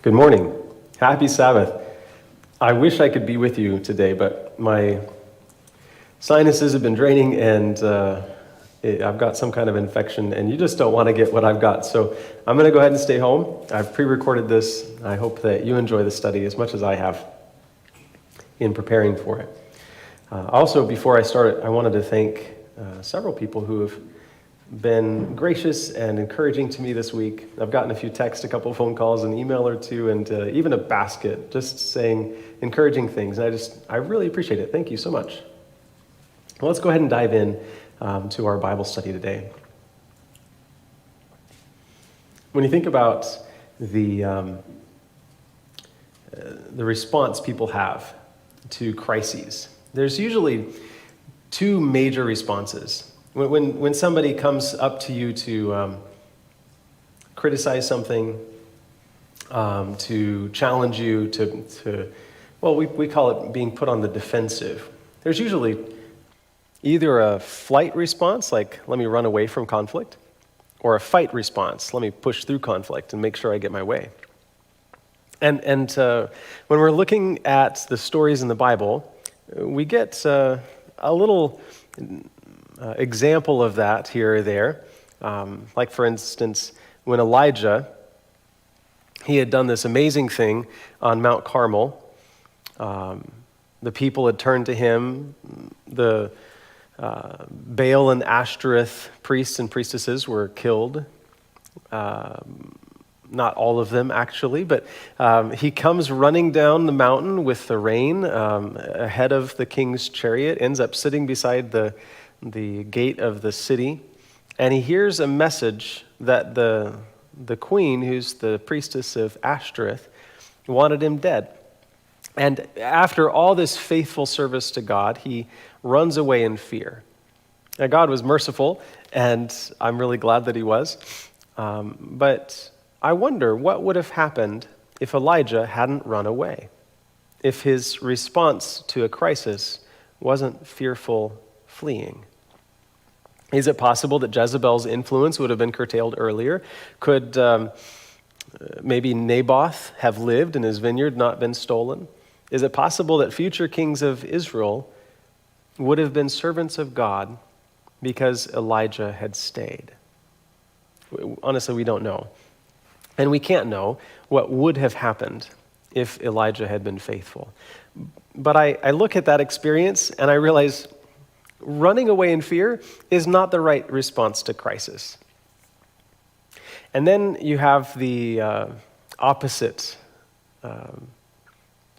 Good morning. Happy Sabbath. I wish I could be with you today, but my sinuses have been draining and I've got some kind of infection, and you just don't want to get what I've got. So I'm going to go ahead and stay home. I've pre-recorded this. I hope that you enjoy the study as much as I have in preparing for it. Also, before I start, I wanted to thank several people who have been gracious and encouraging to me this week. I've gotten a few texts, a couple of phone calls, an email or two, and even a basket just saying encouraging things. And I really appreciate it. Thank you so much. Well, let's go ahead and dive in to our Bible study today. When you think about the response people have to crises, there's usually two major responses. When somebody comes up to you to criticize something, to challenge you, we call it being put on the defensive. There's usually either a flight response, like let me run away from conflict, or a fight response, let me push through conflict and make sure I get my way. And when we're looking at the stories in the Bible, we get a little example of that here or there. Like for instance, when Elijah, he had done this amazing thing on Mount Carmel. The people had turned to him. The Baal and Ashtoreth priests and priestesses were killed. Not all of them, actually, but he comes running down the mountain with the rain ahead of the king's chariot, ends up sitting beside the gate of the city, and he hears a message that the queen, who's the priestess of Ashtoreth, wanted him dead. And after all this faithful service to God, he runs away in fear. Now, God was merciful, and I'm really glad that he was. But I wonder what would have happened if Elijah hadn't run away, if his response to a crisis wasn't fearful fleeing. Is it possible that Jezebel's influence would have been curtailed earlier? Could maybe Naboth have lived and his vineyard not been stolen? Is it possible that future kings of Israel would have been servants of God because Elijah had stayed? Honestly, we don't know. And we can't know what would have happened if Elijah had been faithful. But I look at that experience and I realize running away in fear is not the right response to crisis. And then you have the opposite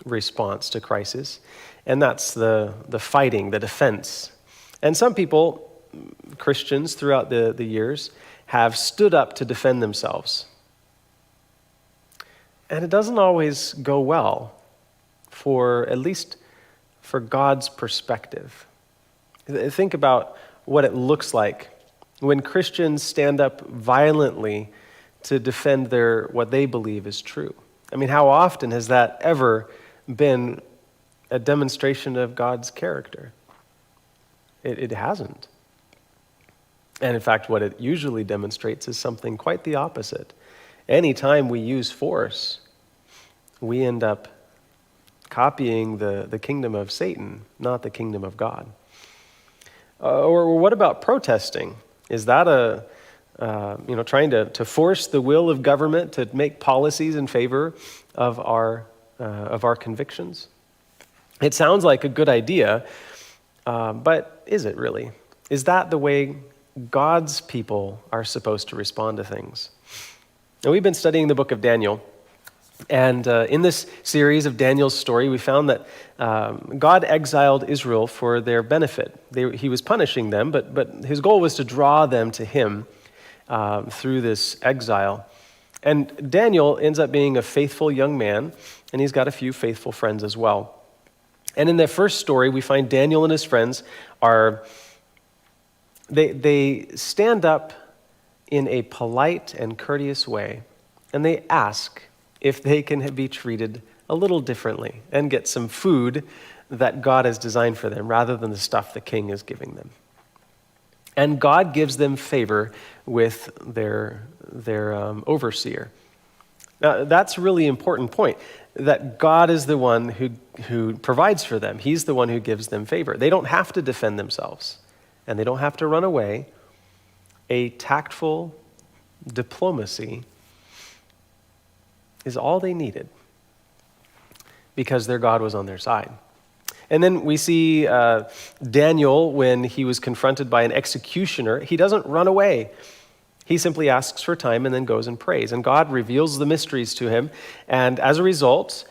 response to crisis, and that's the fighting, the defense. And some people, Christians throughout the years, have stood up to defend themselves. And it doesn't always go well, at least for God's perspective. Think about what it looks like when Christians stand up violently to defend what they believe is true. I mean, how often has that ever been a demonstration of God's character? It hasn't. And in fact, what it usually demonstrates is something quite the opposite. Anytime we use force, we end up copying the kingdom of Satan, not the kingdom of God. Or what about protesting? Is that trying to force the will of government to make policies in favor of our convictions? It sounds like a good idea, but is it really? Is that the way God's people are supposed to respond to things? Now, we've been studying the book of Daniel. And in this series of Daniel's story, we found that God exiled Israel for their benefit. He was punishing them, but his goal was to draw them to him through this exile. And Daniel ends up being a faithful young man, and he's got a few faithful friends as well. And in the first story, we find Daniel and his friends they stand up in a polite and courteous way, and they ask if they can be treated a little differently and get some food that God has designed for them rather than the stuff the king is giving them. And God gives them favor with their overseer. Now, that's a really important point, that God is the one who provides for them. He's the one who gives them favor. They don't have to defend themselves, and they don't have to run away. A tactful diplomacy is all they needed because their God was on their side. And then we see Daniel, when he was confronted by an executioner, he doesn't run away. He simply asks for time and then goes and prays. And God reveals the mysteries to him. And as a result,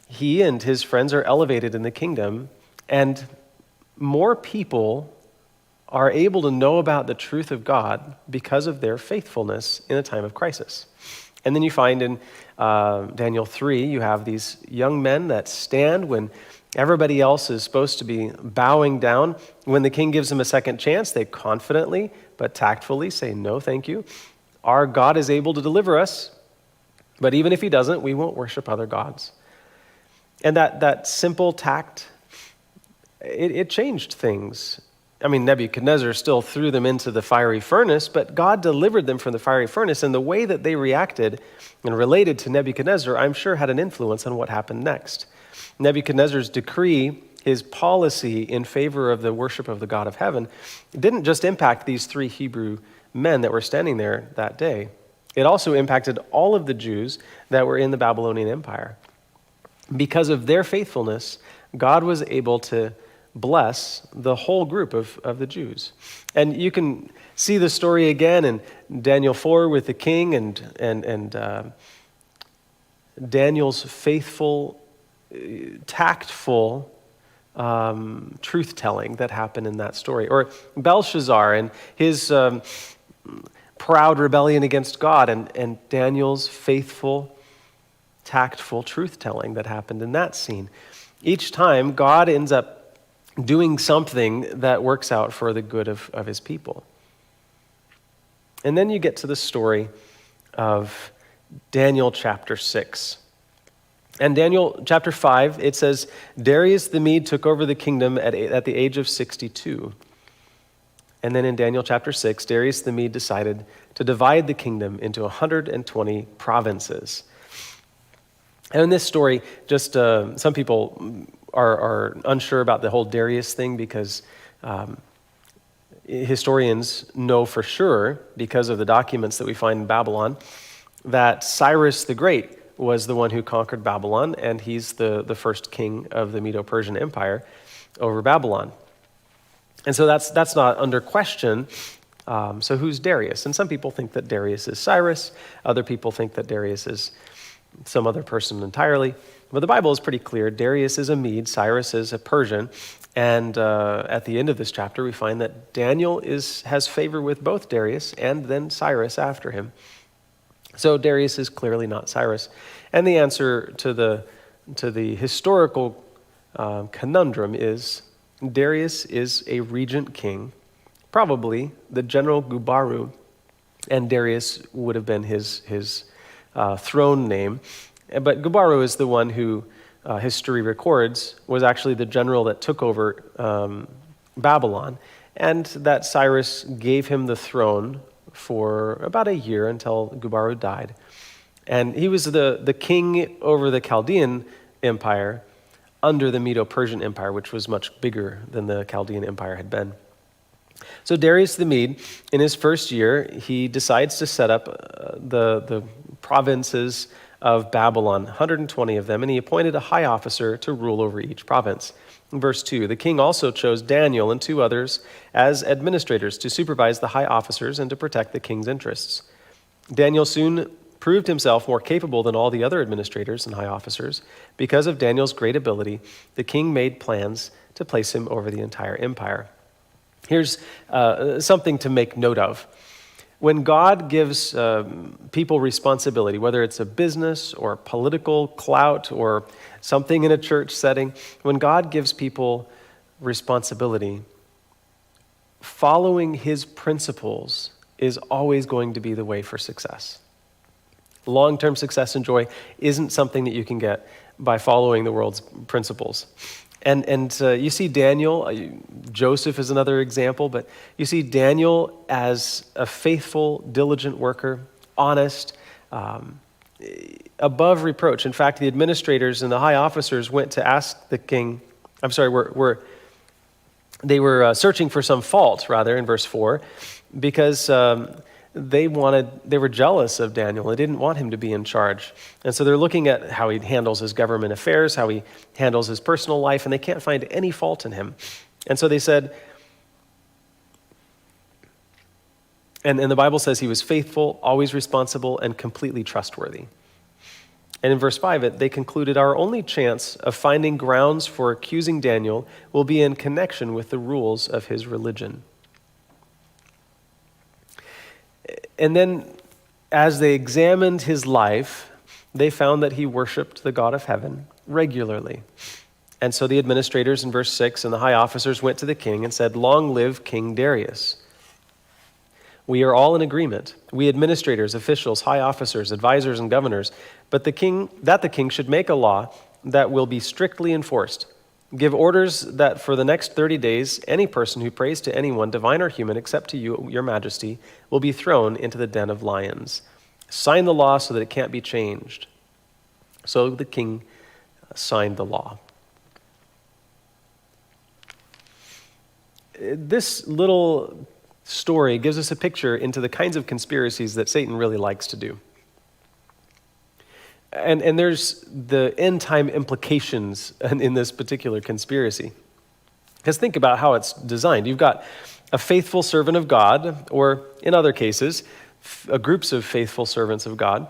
he and his friends are elevated in the kingdom. And more people are able to know about the truth of God because of their faithfulness in a time of crisis. And then you find in Daniel 3, you have these young men that stand when everybody else is supposed to be bowing down. When the king gives them a second chance, they confidently but tactfully say, "No, thank you. Our God is able to deliver us, but even if he doesn't, we won't worship other gods." And that simple tact, it changed things. I mean, Nebuchadnezzar still threw them into the fiery furnace, but God delivered them from the fiery furnace, and the way that they reacted and related to Nebuchadnezzar, I'm sure, had an influence on what happened next. Nebuchadnezzar's decree, his policy in favor of the worship of the God of heaven, didn't just impact these 3 Hebrew men that were standing there that day. It also impacted all of the Jews that were in the Babylonian Empire. Because of their faithfulness, God was able to bless the whole group of the Jews. And you can see the story again in Daniel 4 with the king and Daniel's faithful, tactful truth-telling that happened in that story. Or Belshazzar and his proud rebellion against God, and Daniel's faithful, tactful truth-telling that happened in that scene. Each time, God ends up doing something that works out for the good of his people. And then you get to the story of Daniel chapter 6. And Daniel chapter 5, it says, Darius the Mede took over the kingdom at the age of 62. And then in Daniel chapter 6, Darius the Mede decided to divide the kingdom into 120 provinces. And in this story, just some people are unsure about the whole Darius thing because historians know for sure, because of the documents that we find in Babylon, that Cyrus the Great was the one who conquered Babylon, and he's the first king of the Medo-Persian Empire over Babylon. And so that's not under question. So who's Darius? And some people think that Darius is Cyrus. Other people think that Darius is some other person entirely. But the Bible is pretty clear. Darius is a Mede, Cyrus is a Persian. And at the end of this chapter, we find that Daniel has favor with both Darius and then Cyrus after him. So Darius is clearly not Cyrus. And the answer to the historical conundrum is Darius is a regent king, probably the general Gubaru, and Darius would have been his throne name. But Gubaru is the one who history records was actually the general that took over Babylon, and that Cyrus gave him the throne for about a year until Gubaru died. And he was the king over the Chaldean Empire under the Medo-Persian Empire, which was much bigger than the Chaldean Empire had been. So Darius the Mede, in his first year, he decides to set up the provinces of Babylon, 120 of them, and he appointed a high officer to rule over each province. In verse 2, the king also chose Daniel and 2 others as administrators to supervise the high officers and to protect the king's interests. Daniel soon proved himself more capable than all the other administrators and high officers. Because of Daniel's great ability, the king made plans to place him over the entire empire. Here's something to make note of. When God gives people responsibility, whether it's a business or political clout or something in a church setting, when God gives people responsibility, following his principles is always going to be the way for success. Long-term success and joy isn't something that you can get by following the world's principles. And you see Daniel, Joseph is another example, but you see Daniel as a faithful, diligent worker, honest. above reproach. In fact, the administrators and the high officers went to ask the king, they were searching for some fault, rather, in verse 4, because they were jealous of Daniel. They didn't want him to be in charge. And so they're looking at how he handles his government affairs, how he handles his personal life, and they can't find any fault in him. And so they said, and the Bible says he was faithful, always responsible, and completely trustworthy. And in verse 5, they concluded, our only chance of finding grounds for accusing Daniel will be in connection with the rules of his religion. And then, as they examined his life, they found that he worshiped the God of heaven regularly. And so the administrators in verse 6 and the high officers went to the king and said, long live King Darius. We are all in agreement, we administrators, officials, high officers, advisors, and governors, but the king should make a law that will be strictly enforced. Give orders that for the next 30 days, any person who prays to anyone, divine or human, except to you, your majesty, will be thrown into the den of lions. Sign the law so that it can't be changed. So the king signed the law. This little story gives us a picture into the kinds of conspiracies that Satan really likes to do. And there's the end time implications in this particular conspiracy. Because think about how it's designed. You've got a faithful servant of God, or in other cases, groups of faithful servants of God.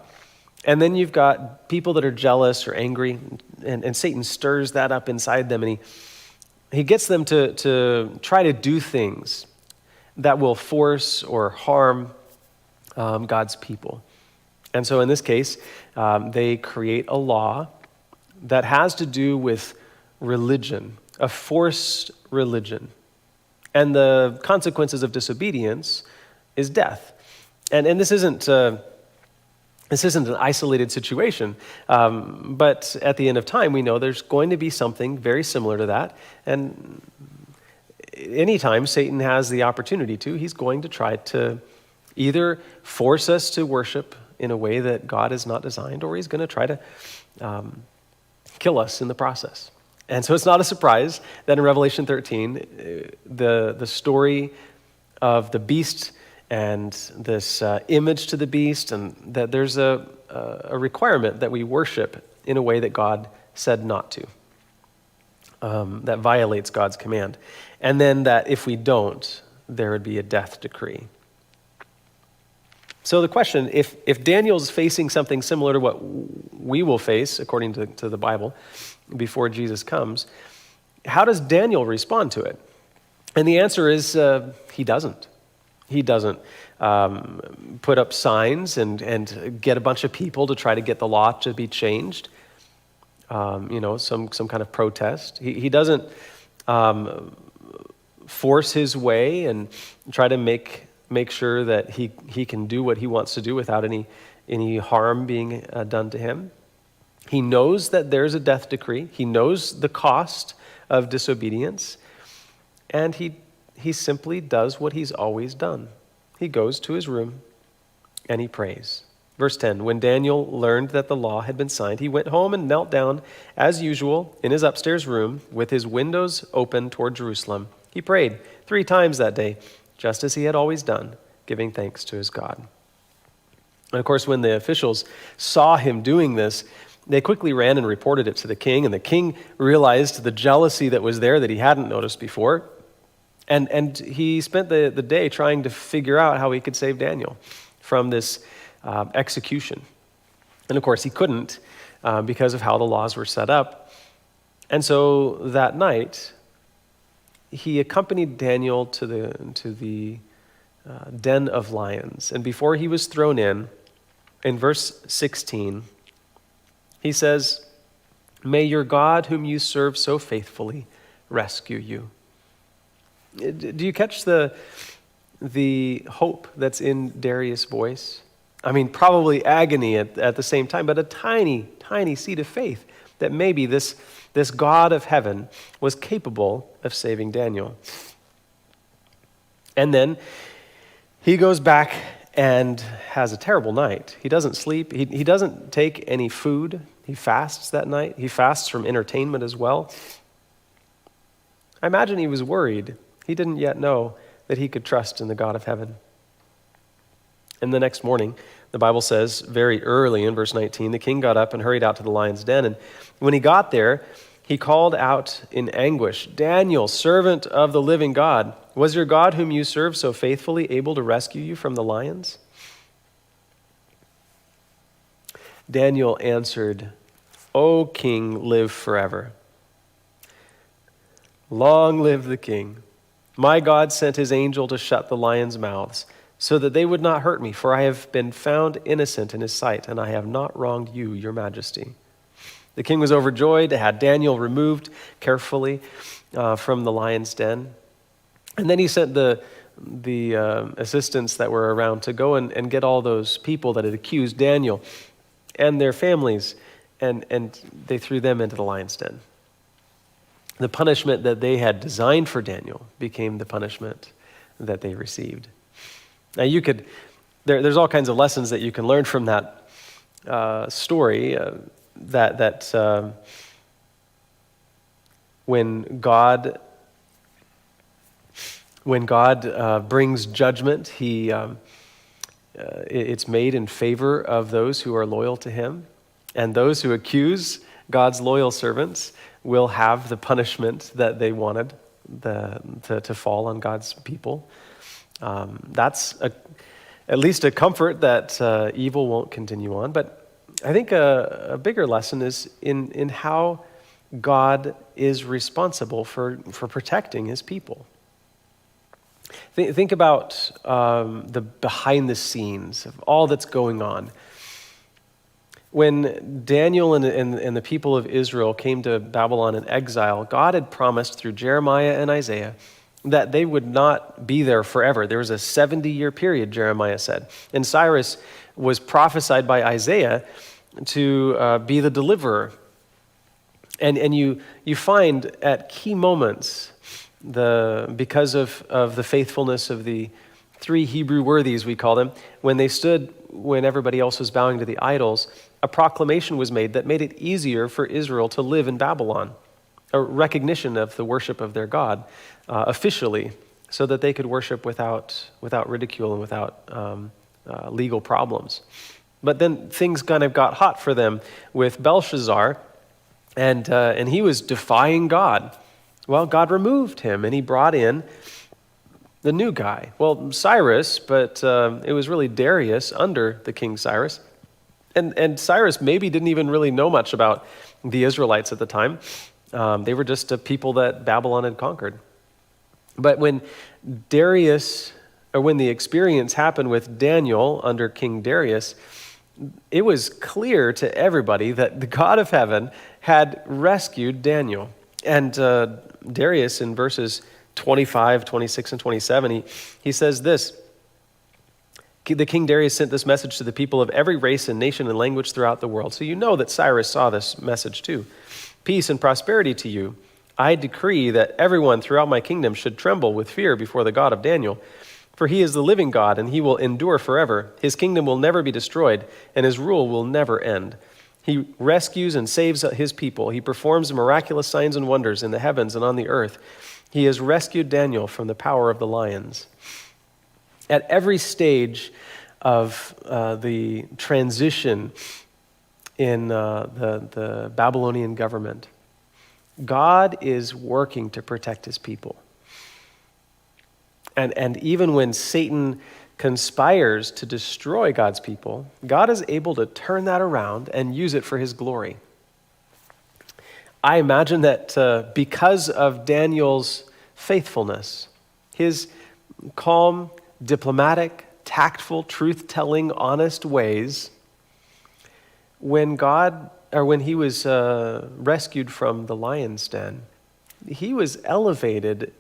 And then you've got people that are jealous or angry, and Satan stirs that up inside them, and he gets them to try to do things that will force or harm God's people. And so in this case, they create a law that has to do with religion, a forced religion. And the consequences of disobedience is death. And this isn't an isolated situation, but at the end of time, we know there's going to be something very similar to that. And anytime Satan has the opportunity to, he's going to try to either force us to worship in a way that God has not designed, or he's going to try to kill us in the process. And so it's not a surprise that in Revelation 13, the story of the beast and this image to the beast, and that there's a requirement that we worship in a way that God said not to, that violates God's command. And then that if we don't, there would be a death decree. So the question, if Daniel's facing something similar to what we will face, according to the Bible, before Jesus comes, how does Daniel respond to it? And the answer is he doesn't. He doesn't put up signs and get a bunch of people to try to get the law to be changed, some kind of protest. He doesn't force his way and try to make sure that he can do what he wants to do without any harm being done to him. He knows that there's a death decree. He knows the cost of disobedience. And he simply does what he's always done. He goes to his room and he prays. Verse 10, when Daniel learned that the law had been signed, he went home and knelt down as usual in his upstairs room with his windows open toward Jerusalem. He prayed 3 times that day, just as he had always done, giving thanks to his God. And of course, when the officials saw him doing this, they quickly ran and reported it to the king, and the king realized the jealousy that was there that he hadn't noticed before. And he spent the day trying to figure out how he could save Daniel from this execution. And of course, he couldn't because of how the laws were set up. And so that night, he accompanied Daniel to the den of lions. And before he was thrown in verse 16, he says, "May your God, whom you serve so faithfully, rescue you." Do you catch the hope that's in Darius' voice? I mean, probably agony at the same time, but a tiny, tiny seed of faith that maybe this God of heaven was capable of saving Daniel. And then he goes back and has a terrible night. He doesn't sleep. He doesn't take any food. He fasts that night. He fasts from entertainment as well. I imagine he was worried. He didn't yet know that he could trust in the God of heaven. And the next morning, the Bible says, very early in verse 19, the king got up and hurried out to the lion's den. And when he got there, he called out in anguish, "Daniel, servant of the living God, was your God whom you serve so faithfully able to rescue you from the lions?" Daniel answered, "O king, live forever. Long live the king. My God sent his angel to shut the lions' mouths, so that they would not hurt me, for I have been found innocent in his sight, and I have not wronged you, your majesty." The king was overjoyed to have Daniel removed carefully from the lion's den. And then he sent the assistants that were around to go and get all those people that had accused Daniel and their families, and they threw them into the lion's den. The punishment that they had designed for Daniel became the punishment that they received. Now there's all kinds of lessons that you can learn from that story. That when God brings judgment, it's made in favor of those who are loyal to him, and those who accuse God's loyal servants will have the punishment that they wanted to fall on God's people. That's at least a comfort that evil won't continue on. But I think a bigger lesson is in how God is responsible for protecting his people. Think about the behind the scenes of all that's going on. When Daniel and the people of Israel came to Babylon in exile, God had promised through Jeremiah and Isaiah that they would not be there forever. There was a 70-year period, Jeremiah said. And Cyrus was prophesied by Isaiah to be the deliverer. And you find at key moments, because of the faithfulness of the three Hebrew worthies, we call them, when they stood when everybody else was bowing to the idols, a proclamation was made that made it easier for Israel to live in Babylon, a recognition of the worship of their God officially, so that they could worship without ridicule and without legal problems. But then things kind of got hot for them with Belshazzar, and he was defying God. Well, God removed him, and he brought in the new guy. Well, Cyrus, but it was really Darius under the King Cyrus. And Cyrus maybe didn't even really know much about the Israelites at the time. They were just a people that Babylon had conquered. But when the experience happened with Daniel under King Darius, it was clear to everybody that the God of heaven had rescued Daniel. And Darius, in verses 25, 26, and 27, he says this: "The King Darius sent this message to the people of every race and nation and language throughout the world." So you know that Cyrus saw this message too. "Peace and prosperity to you. I decree that everyone throughout my kingdom should tremble with fear before the God of Daniel. For he is the living God, and he will endure forever. His kingdom will never be destroyed, and his rule will never end. He rescues and saves his people. He performs miraculous signs and wonders in the heavens and on the earth. He has rescued Daniel from the power of the lions." At every stage of the transition in the Babylonian government, God is working to protect his people. And even when Satan conspires to destroy God's people, God is able to turn that around and use it for his glory. I imagine that because of Daniel's faithfulness, his calm, diplomatic, tactful, truth-telling, honest ways, when he was rescued from the lion's den, he was elevated,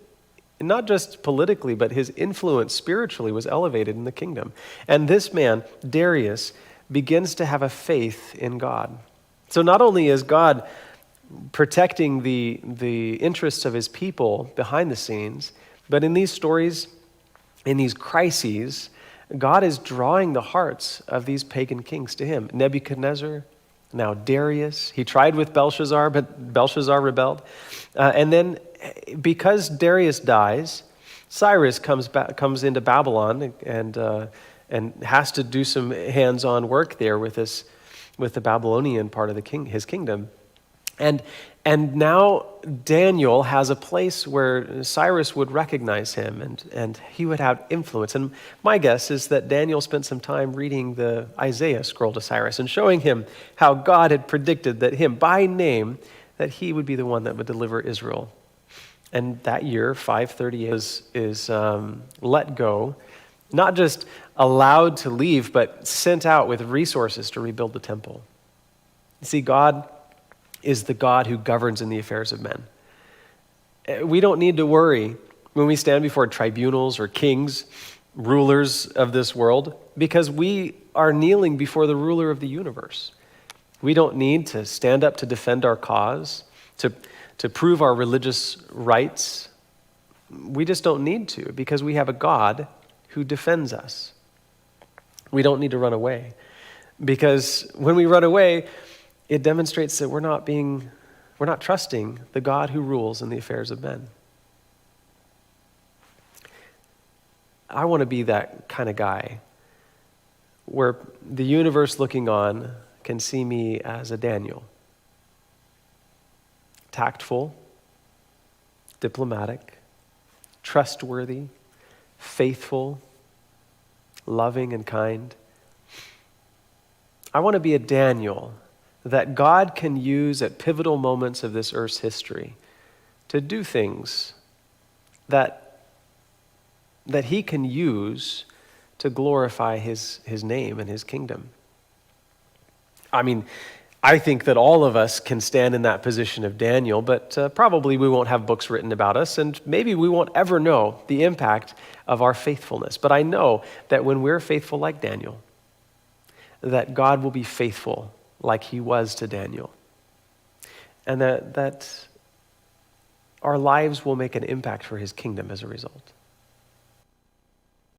not just politically, but his influence spiritually was elevated in the kingdom. And this man, Darius, begins to have a faith in God. So not only is God protecting the interests of his people behind the scenes, but in these stories, in these crises, God is drawing the hearts of these pagan kings to him. Nebuchadnezzar, now Darius. He tried with Belshazzar, but Belshazzar rebelled. And then because Darius dies, Cyrus comes into Babylon and has to do some hands-on work there with the Babylonian part of his kingdom. And now Daniel has a place where Cyrus would recognize him and he would have influence. And my guess is that Daniel spent some time reading the Isaiah scroll to Cyrus and showing him how God had predicted that him, by name, that he would be the one that would deliver Israel. And that year, 538, is let go, not just allowed to leave, but sent out with resources to rebuild the temple. You see, God is the God who governs in the affairs of men. We don't need to worry when we stand before tribunals or kings, rulers of this world, because we are kneeling before the ruler of the universe. We don't need to stand up to defend our cause, to prove our religious rights. We just don't need to, because we have a God who defends us. We don't need to run away, because when we run away, it demonstrates that we're not trusting the God who rules in the affairs of men. I want to be that kind of guy where the universe looking on can see me as a Daniel. Tactful, diplomatic, trustworthy, faithful, loving and kind. I want to be a Daniel that God can use at pivotal moments of this earth's history to do things that he can use to glorify his name and his kingdom. I mean, I think that all of us can stand in that position of Daniel, but probably we won't have books written about us, and maybe we won't ever know the impact of our faithfulness. But I know that when we're faithful like Daniel, that God will be faithful like he was to Daniel. And that our lives will make an impact for his kingdom as a result.